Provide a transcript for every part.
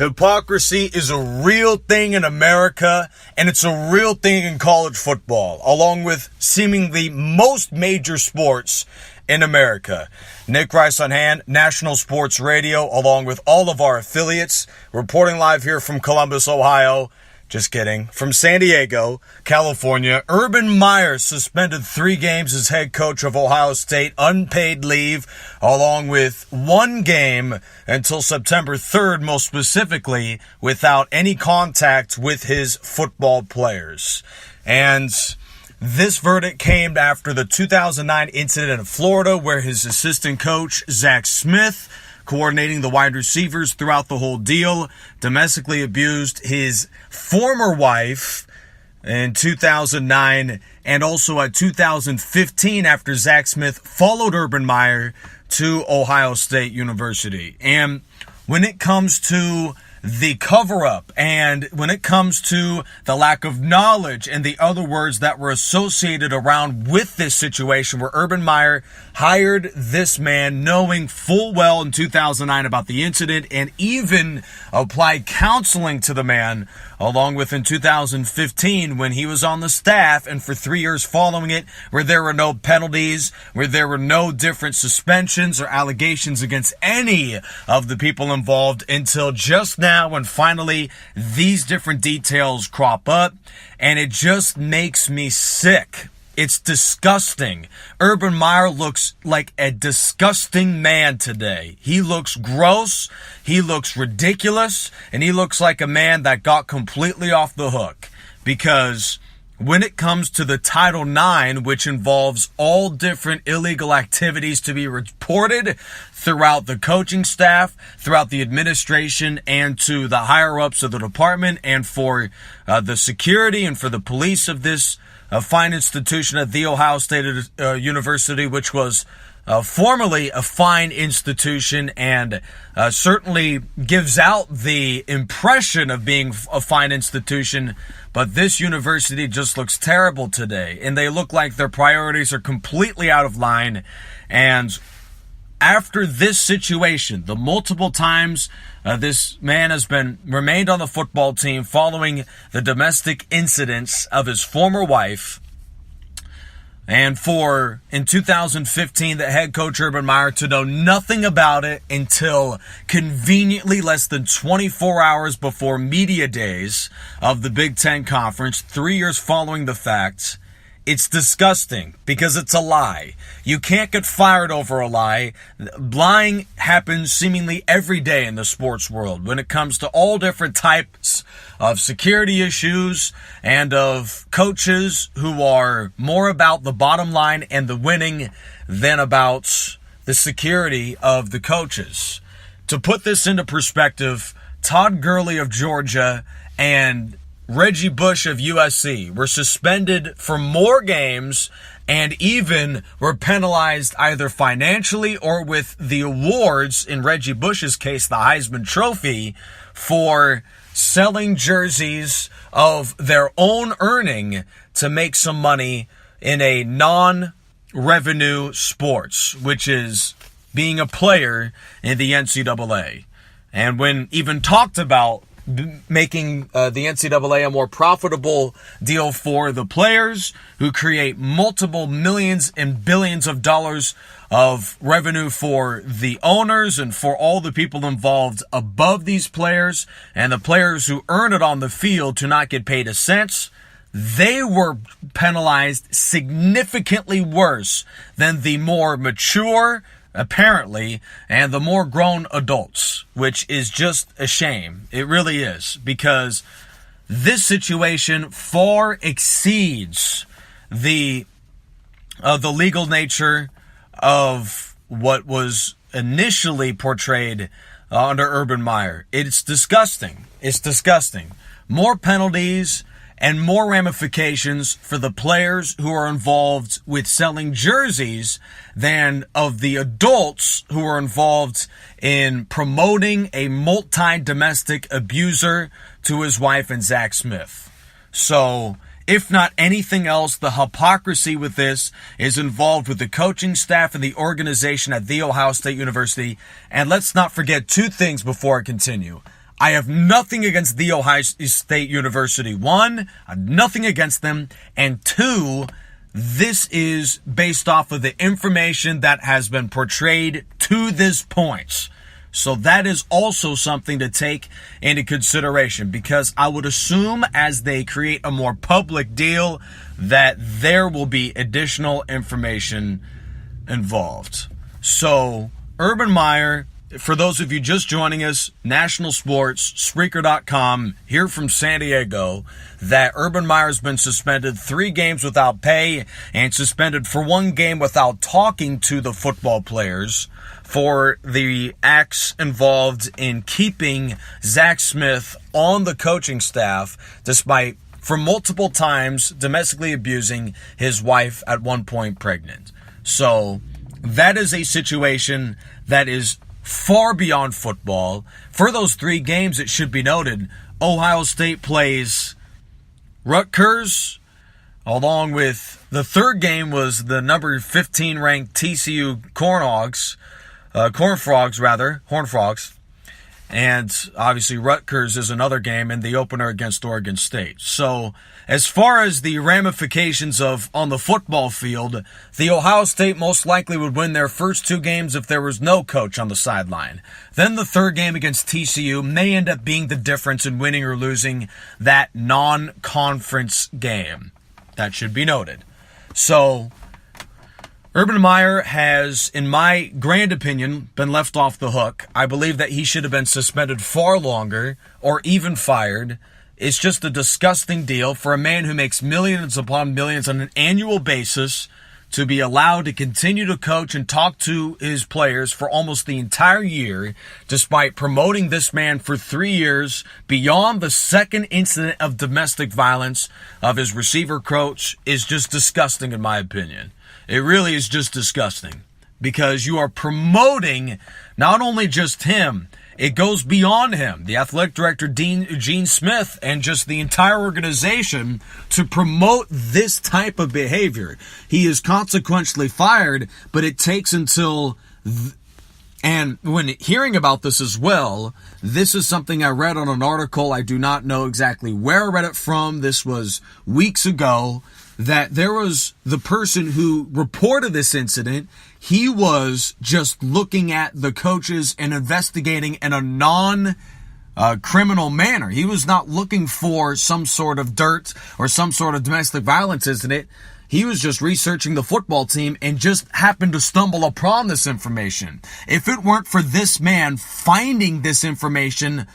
Hypocrisy is a real thing in America, and it's a real thing in college football, along with seemingly most major sports in America. Nick Rice on hand, National Sports Radio, along with all of our affiliates, reporting live here from Columbus, Ohio. Just kidding. From San Diego, California, Urban Meyer suspended 3 games as head coach of Ohio State, unpaid leave, along with 1 game until September 3rd, most specifically, without any contact with his football players. And this verdict came after the 2009 incident in Florida where his assistant coach, Zach Smith, coordinating the wide receivers throughout the whole deal, domestically abused his former wife in 2009 and also at 2015 after Zach Smith followed Urban Meyer to Ohio State University. And when it comes to the cover-up and when it comes to the lack of knowledge and the other words that were associated around with this situation where Urban Meyer hired this man knowing full well in 2009 about the incident and even applied counseling to the man along with in 2015 when he was on the staff and for 3 years following it where there were no penalties, where there were no different suspensions or allegations against any of the people involved until just now when finally these different details crop up, and it just makes me sick. It's disgusting. Urban Meyer looks like a disgusting man today. He looks gross, he looks ridiculous, and he looks like a man that got completely off the hook. Because when it comes to the Title IX, which involves all different illegal activities to be reported throughout the coaching staff, throughout the administration, and to the higher-ups of the department, and for the security and for the police of this fine institution at The Ohio State University, which was formerly a fine institution and certainly gives out the impression of being a fine institution, but this university just looks terrible today, and they look like their priorities are completely out of line. And after this situation, the multiple times this man has remained on the football team following the domestic incidents of his former wife, and in 2015, the head coach Urban Meyer to know nothing about it until conveniently less than 24 hours before media days of the Big Ten Conference, 3 years following the fact. It's disgusting because it's a lie. You can't get fired over a lie. Lying happens seemingly every day in the sports world when it comes to all different types of security issues and of coaches who are more about the bottom line and the winning than about the security of the coaches. To put this into perspective, Todd Gurley of Georgia and Reggie Bush of USC were suspended for more games and even were penalized either financially or with the awards, in Reggie Bush's case, the Heisman Trophy, for selling jerseys of their own earning to make some money in a non-revenue sports, which is being a player in the NCAA. And when even talked about making the NCAA a more profitable deal for the players who create multiple millions and billions of dollars of revenue for the owners and for all the people involved above these players, and the players who earn it on the field to not get paid a cent, they were penalized significantly worse than the more mature, apparently, and the more grown adults, which is just a shame. It really is, because this situation far exceeds the legal nature of what was initially portrayed under Urban Meyer. It's disgusting. It's disgusting. More penalties and more ramifications for the players who are involved with selling jerseys than of the adults who are involved in promoting a multi-domestic abuser to his wife and Zach Smith. So, if not anything else, the hypocrisy with this is involved with the coaching staff and the organization at The Ohio State University. And let's not forget 2 things before I continue. I have nothing against The Ohio State University. One, I have nothing against them. And two, this is based off of the information that has been portrayed to this point. So that is also something to take into consideration, because I would assume as they create a more public deal that there will be additional information involved. So Urban Meyer, for those of you just joining us, National Sports, Spreaker.com, here from San Diego, that Urban Meyer's been suspended 3 games without pay and suspended for 1 game without talking to the football players for the acts involved in keeping Zach Smith on the coaching staff despite, for multiple times, domestically abusing his wife, at one point pregnant. So that is a situation that is far beyond football. For those 3 games, it should be noted, Ohio State plays Rutgers, along with the 3rd game was the number 15 ranked TCU Hornfrogs, and obviously Rutgers is another game in the opener against Oregon State. So as far as the ramifications of on the football field, the Ohio State most likely would win their first 2 games if there was no coach on the sideline. Then the 3rd game against TCU may end up being the difference in winning or losing that non-conference game. That should be noted. So Urban Meyer has, in my grand opinion, been left off the hook. I believe that he should have been suspended far longer or even fired. It's just a disgusting deal for a man who makes millions upon millions on an annual basis to be allowed to continue to coach and talk to his players for almost the entire year, despite promoting this man for 3 years beyond the 2nd incident of domestic violence of his receiver coach, is just disgusting in my opinion. It really is just disgusting, because you are promoting not only just him, it goes beyond him, the athletic director, Gene Smith, and just the entire organization to promote this type of behavior. He is consequentially fired, but it takes until... And when hearing about this as well, this is something I read on an article. I do not know exactly where I read it from. This was weeks ago. That there was the person who reported this incident. He was just looking at the coaches and investigating in a non-criminal manner. He was not looking for some sort of dirt or some sort of domestic violence incident. He was just researching the football team and just happened to stumble upon this information. If it weren't for this man finding this information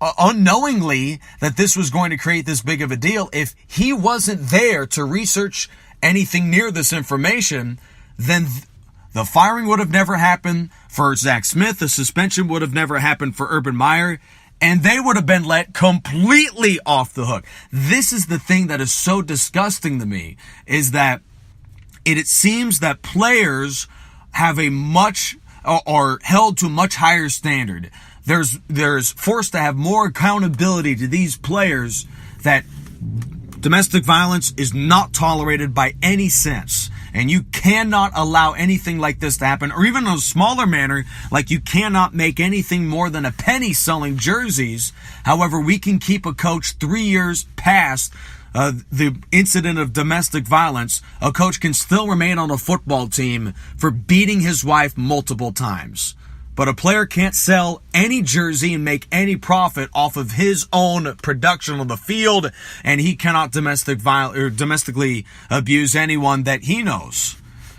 unknowingly that this was going to create this big of a deal, if he wasn't there to research anything near this information, then the firing would have never happened for Zach Smith, the suspension would have never happened for Urban Meyer, and they would have been let completely off the hook. This is the thing that is so disgusting to me, is that it seems that players have a much, or held to a much higher standard. There's forced to have more accountability to these players, that domestic violence is not tolerated by any sense. And you cannot allow anything like this to happen, or even in a smaller manner, like you cannot make anything more than a penny selling jerseys. However, we can keep a coach 3 years past the incident of domestic violence. A coach can still remain on a football team for beating his wife multiple times. But a player can't sell any jersey and make any profit off of his own production on the field, and he cannot domestically abuse anyone that he knows.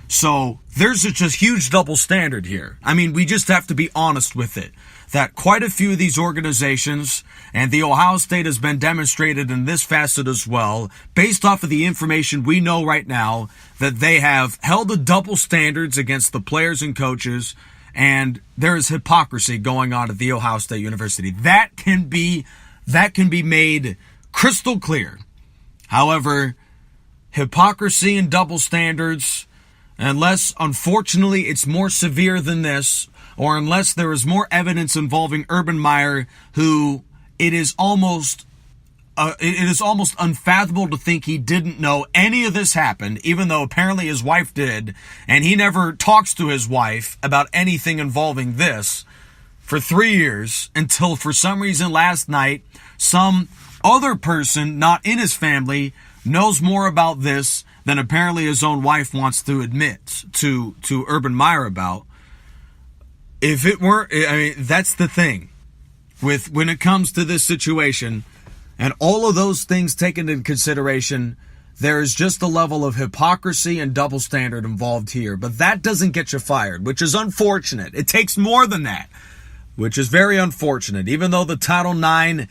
So there's just a huge double standard here. I mean, we just have to be honest with it, that quite a few of these organizations, and the Ohio State has been demonstrated in this facet as well, based off of the information we know right now, that they have held the double standards against the players and coaches. And there is hypocrisy going on at the Ohio State University. That can be made crystal clear. However, hypocrisy and double standards, unless, unfortunately, it's more severe than this, or unless there is more evidence involving Urban Meyer, who it is almost unfathomable to think he didn't know any of this happened, even though apparently his wife did, and he never talks to his wife about anything involving this. for 3 years until for some reason last night, some other person not in his family knows more about this than apparently his own wife wants to admit to Urban Meyer about. If it weren't, I mean, that's the thing with when it comes to this situation and all of those things taken into consideration, there is just a level of hypocrisy and double standard involved here. But that doesn't get you fired, which is unfortunate. It takes more than that, which is very unfortunate. Even though the Title IX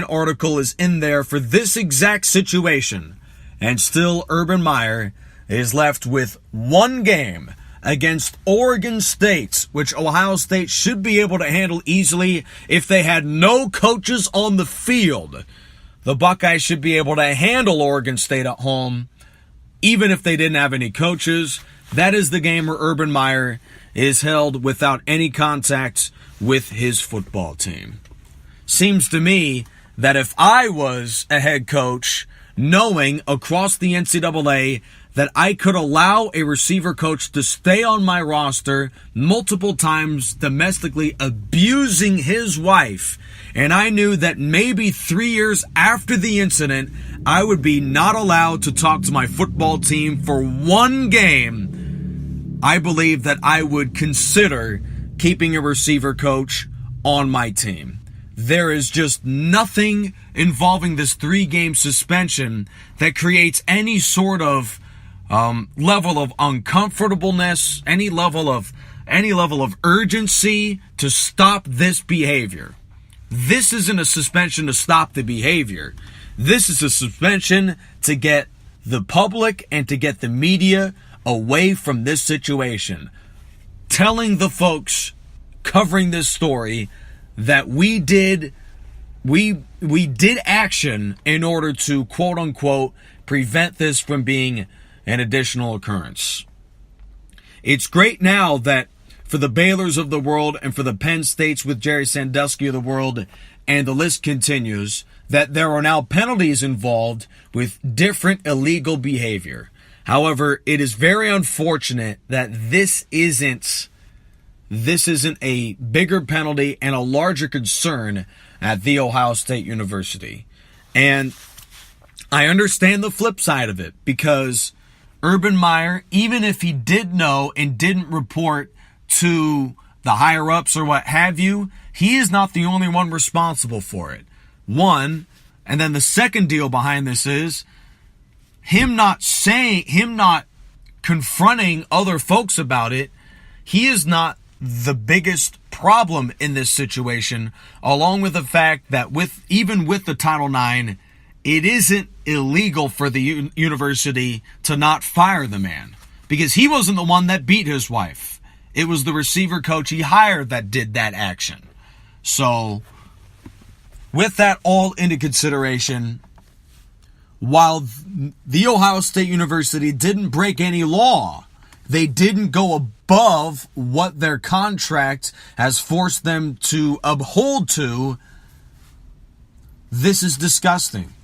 article is in there for this exact situation, and still Urban Meyer is left with one game against Oregon State, which Ohio State should be able to handle easily if they had no coaches on the field. The Buckeyes should be able to handle Oregon State at home, even if they didn't have any coaches. That is the game where Urban Meyer is held without any contact with his football team. Seems to me that if I was a head coach, knowing across the NCAA that I could allow a receiver coach to stay on my roster multiple times domestically abusing his wife, and I knew that maybe 3 years after the incident, I would be not allowed to talk to my football team for one game, I believe that I would consider keeping a receiver coach on my team. There is just nothing involving this 3-game suspension that creates any sort of level of uncomfortableness, any level of urgency to stop this behavior. This isn't a suspension to stop the behavior. This is a suspension to get the public and to get the media away from this situation. Telling the folks covering this story that we did action in order to, quote unquote, prevent this from being an additional occurrence. It's great now that for the Baylors of the world and for the Penn States with Jerry Sandusky of the world, and the list continues, that there are now penalties involved with different illegal behavior. However, it is very unfortunate that this isn't a bigger penalty and a larger concern at The Ohio State University. And I understand the flip side of it, because Urban Meyer, even if he did know and didn't report to the higher-ups or what have you, he is not the only one responsible for it. One, and then the second deal behind this is him not confronting other folks about it. He is not the biggest problem in this situation, along with the fact that even with the Title IX, it isn't illegal for the university to not fire the man, because he wasn't the one that beat his wife. It was the receiver coach he hired that did that action. So, with that all into consideration, while the Ohio State University didn't break any law, they didn't go above what their contract has forced them to uphold to. This is disgusting.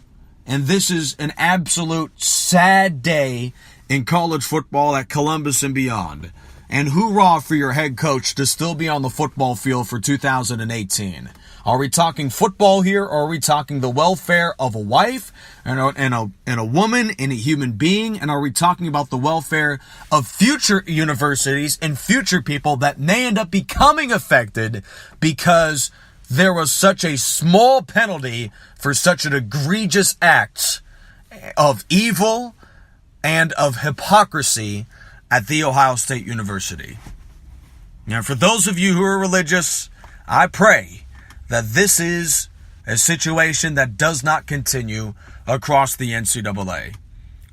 And this is an absolute sad day in college football at Columbus and beyond. And hoorah for your head coach to still be on the football field for 2018. Are we talking football here, or are we talking the welfare of a wife and a woman and a human being? And are we talking about the welfare of future universities and future people that may end up becoming affected because there was such a small penalty for such an egregious act of evil and of hypocrisy at The Ohio State University? Now, for those of you who are religious, I pray that this is a situation that does not continue across the NCAA.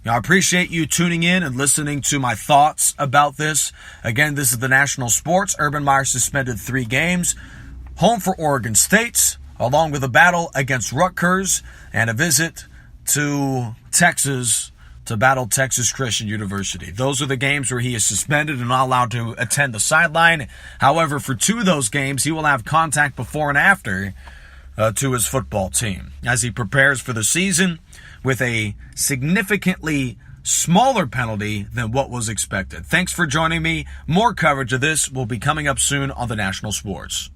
Now, I appreciate you tuning in and listening to my thoughts about this. Again, this is the National Sports. Urban Meyer suspended 3 games. Home for Oregon State, along with a battle against Rutgers and a visit to Texas to battle Texas Christian University. Those are the games where he is suspended and not allowed to attend the sideline. However, for 2 of those games, he will have contact before and after to his football team as he prepares for the season with a significantly smaller penalty than what was expected. Thanks for joining me. More coverage of this will be coming up soon on the National Sports.